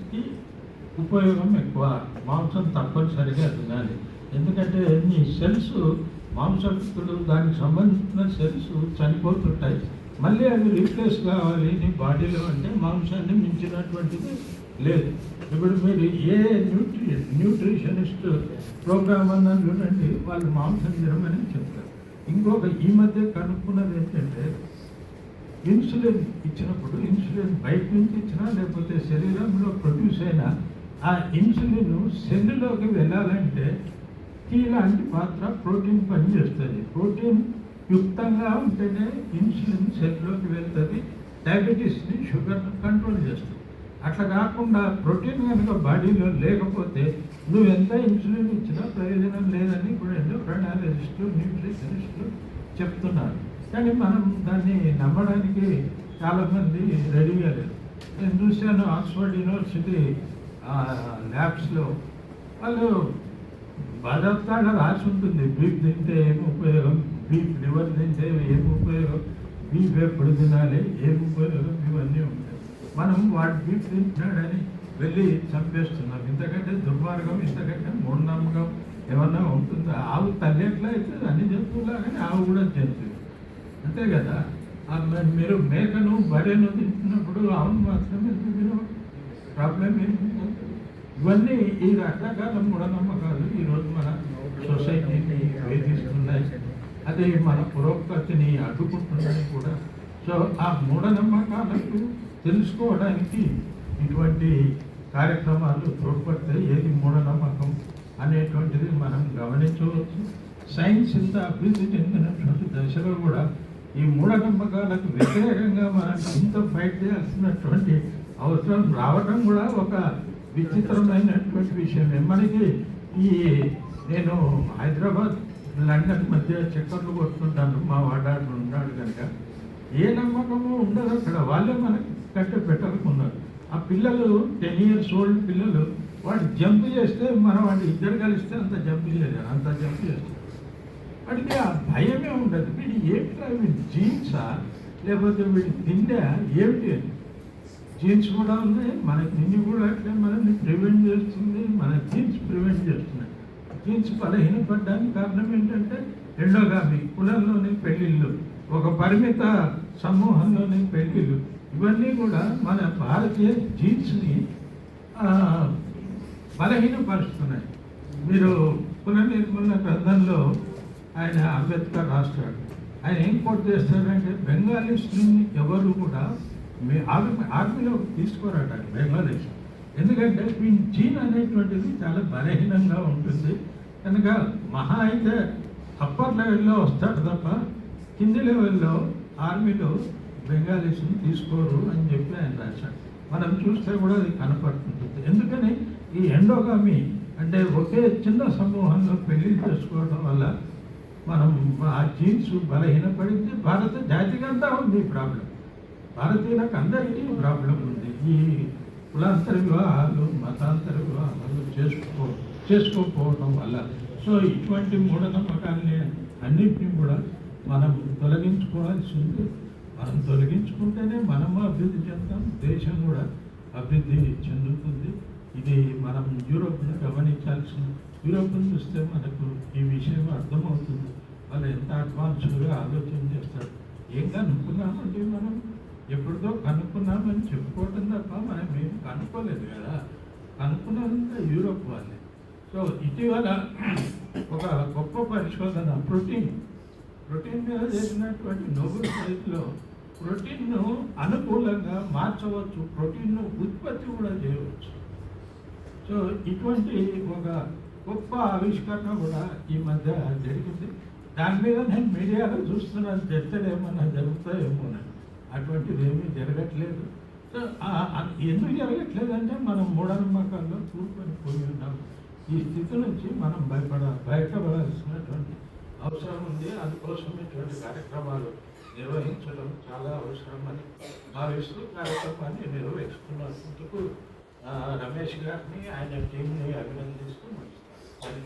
మనిషికి ఉపయోగం ఎక్కువ. మాంసం తప్పనిసరిగా తినాలి. ఎందుకంటే ఈ సెల్స్ మాంసకృతులు దానికి సంబంధించిన సెల్స్ చనిపోతుంటాయి. మళ్ళీ అవి రీప్లేస్ కావాలి నీ బాడీలో అంటే మాంసాన్ని మించినటువంటిది లేదు. ఇప్పుడు మీరు ఏ న్యూట్రిషనిస్ట్ ప్రోగ్రామ్ అన్నా చూడండి, వాళ్ళు మాంసం తినమని చెప్తారు. ఇంకొక ఈ మధ్య కనుక్కున్నది ఏంటంటే ఇన్సులిన్ ఇచ్చినప్పుడు ఇన్సులిన్ బయట నుంచి ఇచ్చినా లేకపోతే శరీరంలో ప్రొడ్యూస్ అయినా ఆ ఇన్సులిన్ సెల్లులోకి వెళ్ళాలంటే లాంటి పాత్ర ప్రోటీన్ పనిచేస్తుంది. ప్రోటీన్ యుక్తంగా ఉంటేనే ఇన్సులిన్ సెల్లోకి వెళ్తుంది, డయాబెటీస్ని షుగర్ని కంట్రోల్ చేస్తుంది. అట్లా కాకుండా ప్రోటీన్ కనుక బాడీలో లేకపోతే నువ్వు ఎంత ఇన్సులిన్ ఇచ్చినా ప్రయోజనం లేదని ఇప్పుడు ఎండోక్రైనాలజిస్టులు న్యూట్రిషనిస్టులు చెప్తున్నారు. కానీ మనం దాన్ని నమ్మడానికి చాలామంది రెడీగా లేదు. నేను చూశాను ఆక్స్ఫర్డ్ యూనివర్సిటీ ల్యాబ్స్లో వాళ్ళు బాధాప్తాగా రాసి ఉంటుంది, బీఫ్ తింటే ఏమి ఉపయోగం, బీఫ్ లివర్ తింటే ఏమి ఉపయోగం, బీఫ్ ఎప్పుడు తినాలి, ఏమి ఉపయోగం, ఇవన్నీ ఉంటాయి. మనం వాటి బీఫ్ తింటున్నాడని వెళ్ళి చంపేస్తున్నాం. ఇంతకంటే దుర్మార్గం, ఇంతకంటే మూఢనమ్మకం ఏమన్నా ఉంటుందా? ఆవు తల్లి ఎట్లా అవుతుంది, అన్ని జంతువులాగానే ఆవు కూడా జంతువు, అంతే కదా. మీరు మేకను బర్రెను తింటున్నప్పుడు ఆవును మాత్రమే తినడం ప్రాబ్లం ఏంటి? ఇవన్నీ ఈ రకరకాల మూఢనమ్మకాలు ఈరోజు మన సొసైటీని వేధిస్తున్నాయి. అదే మన పురోగతిని అడ్డుకుంటున్నాయి కూడా. సో ఆ మూఢనమ్మకాలకు తెలుసుకోవడానికి ఇటువంటి కార్యక్రమాలు తోడ్పడతాయి. ఏది మూఢనమ్మకం అనేటువంటిది మనం గమనించవచ్చు. సైన్స్ ఇంత అభివృద్ధి చెందినటువంటి దశలో కూడా ఈ మూఢనమ్మకాలకు వ్యతిరేకంగా మనం ఇంత ఫైట్ చేయాల్సినటువంటి అవసరం రావటం కూడా ఒక విచిత్రమైనటువంటి విషయమే. మనకి నేను హైదరాబాద్ లండన్ మధ్య చక్కర్లు కొట్టుకుంటాను, మా వాడాడు ఉన్నాడు కనుక ఏ నమ్మకము ఉండదు అక్కడ. వాళ్ళే మనకి కంటే పెట్టకున్నారు. ఆ పిల్లలు 10 years old పిల్లలు వాడు జంప్ చేస్తే మనం వాడు ఇద్దరు కలిస్తే అంత జంప్ చేయలేరు, అంత జంప్ చేస్తారు. వాడికి ఆ భయమే ఉండదు. వీడు ఏమిటా, వీడి జీన్సా లేకపోతే వీడి తిండా ఏమిటి? జీన్స్ కూడా ఉన్నాయి, మన తిండి కూడా అట్లే మనల్ని ప్రివెంట్ చేస్తుంది, మన జీన్స్ ప్రివెంట్ చేస్తున్నాయి. జీన్స్ బలహీనపడడానికి కారణం ఏంటంటే ఎండోగామి, కులంలోని పెళ్ళిళ్ళు, ఒక పరిమిత సమూహంలోని పెళ్ళిళ్ళు, ఇవన్నీ కూడా మన భారతీయ జీన్స్ని బలహీనపరుస్తున్నాయి. మీరు కుల నిర్మూలన గ్రంథంలో ఆయన అంబేద్కర్ రాస్తాడు. ఆయన ఏం కోట్ చేస్తాడంటే బెంగాలీస్ని ఎవరు కూడా ఆర్మీలో తీసుకోరాట బెంగాలీస్. ఎందుకంటే వీళ్ళ జీన్ అనేటువంటిది చాలా బలహీనంగా ఉంటుంది కనుక మహా అయితే అప్పర్ లెవెల్లో వస్తాడు తప్ప కింది లెవెల్లో ఆర్మీలో బెంగాలీస్ని తీసుకోరు అని చెప్పి ఆయన రాశాడు. మనం చూస్తే కూడా అది కనపడుతుంటుంది. ఎందుకని ఈ ఎండోగామి అంటే ఒకే చిన్న సమూహంలో పెళ్లి చేసుకోవడం వల్ల మనం ఆ జీన్స్ బలహీనపడింది. భారత జాతికంతా ఉంది ప్రాబ్లం, భారతీయులకు అందరికీ ప్రాబ్లం ఉంది. ఈ కులాంతర వివాహాలు, మతాంతర వివాహాలు చేసుకోకపోవడం వల్ల. సో ఇటువంటి మూఢనమ్మకాలని అన్నింటినీ కూడా మనం తొలగించుకోవాల్సి ఉంది. మనం తొలగించుకుంటేనే మనం అభివృద్ధి చెందుతాం, దేశం కూడా అభివృద్ధి చెందుతుంది. ఇది మనం యూరోప్ను గమనించాల్సిన, యూరోప్ను చూస్తే మనకు ఈ విషయం అర్థమవుతుంది. వాళ్ళు ఎంత అడ్వాన్స్డ్గా ఆలోచన చేస్తారు. ఏం కనుక్కున్నామంటే మనం ఎప్పుడుదో కనుక్కున్నామని చెప్పుకోవటం తప్ప మనం ఏం కనుక్కోలేదు కదా. కనుక్కున్నదంతా యూరోప్ వాళ్ళే. సో ఇటీవల ఒక గొప్ప పరిశోధన ప్రోటీన్ మీద చేసినటువంటి నోబెల్ ప్రైజ్లో ప్రోటీన్ను అనుకూలంగా మార్చవచ్చు, ప్రోటీన్ను ఉత్పత్తి కూడా చేయవచ్చు. సో ఇటువంటి ఒక గొప్ప ఆవిష్కరణ కూడా ఈ మధ్య జరిగింది. దాని మీద నేను మీడియాలో చూస్తున్నాను, చర్చలు ఏమన్నా జరుగుతాయేమోనని. అటువంటిది ఏమీ జరగట్లేదు. సో ఎందుకు జరగట్లేదంటే మనం మూఢనమ్మకాల్లో కూరుకొని పోయి ఉన్నాము. ఈ స్థితి నుంచి మనం బయటపడాల్సినటువంటి అవసరం ఉంది. అందుకోసం ఇటువంటి కార్యక్రమాలు నిర్వహించడం చాలా అవసరమని భావిస్తూ కార్యక్రమాన్ని నిర్వహిస్తున్నందుకు రమేష్ గారిని, ఆయన టీంని అభినందిస్తూ ముగిస్తాను.